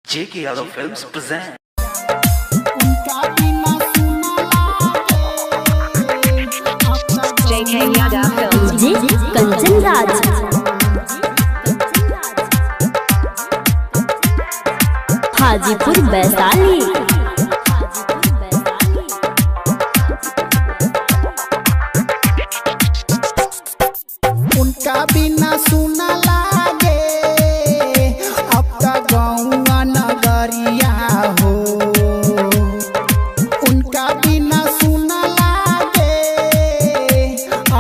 JK Yadav Films present. JK Yadav Films. DJ Kanchan Raj Hajipur Vaishali. उनका बिना सुना लागे अब तक गौआ नगरिया हो। उनका बिना सुना लागे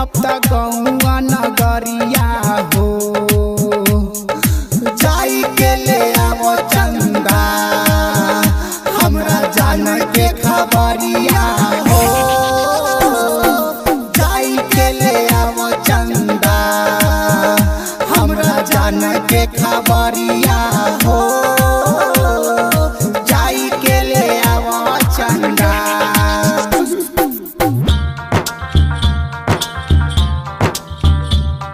अब तक गौआ नगरिया हो। जाई के ले आवो चंदा हमरा जान के खबरिया हो। जाई के ले आवो चंदा हमरा जान के खबरिया हो। जाई के ले आवो चंदा।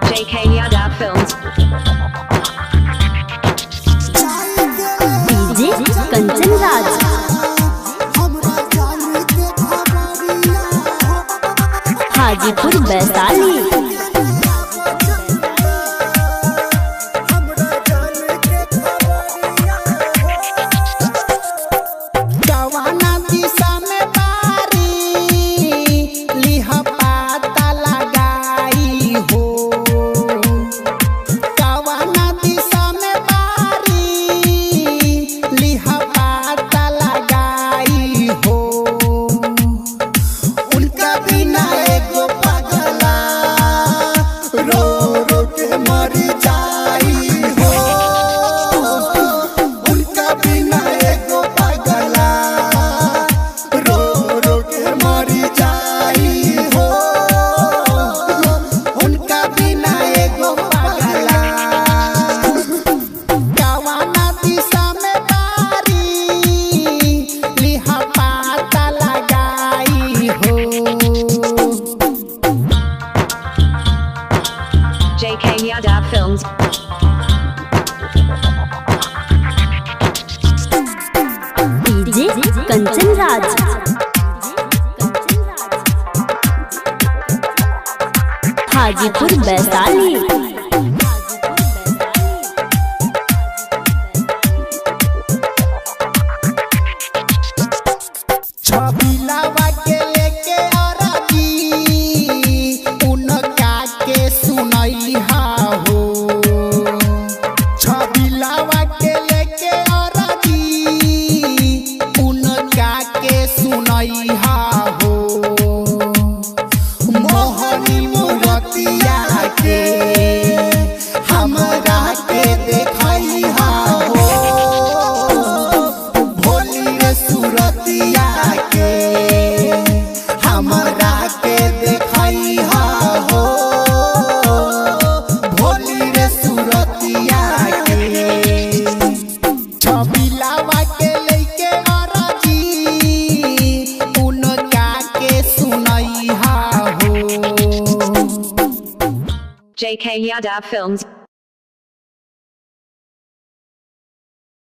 JK Yadav Films. DJ Kanchan Raj Hajipur Vaishali. कवाना दिशा में बारी लिह पाता लगाई हो। कवाना दिशा में बारी लिह पाता लगाई हो। उनका बिना एगो पगला रो रो के मर जाई हो। उनका बिना एगो पगला रो रो के मर जाई हो। उनका बिना एगो पगला कवाना दिशा में बारी लिहा पाता लगाई हो। JK Yadav Films. DJ Kanchan Raj Hajipur Vaishali. छबिलावा के लेके अरबी उनका के सुनैहा हो। छबिलावा के लेके अरबी उनका के सुनैहा हो। मोहनी मूरतिया के हमरा के देखैहा हो। भोली रे सूरतिया के हमरा के देखैहा हो। भोली रे सूरतिया के छबिलावा के लेके अरजी उनका के सुनैहा हो। JK Yadav Films.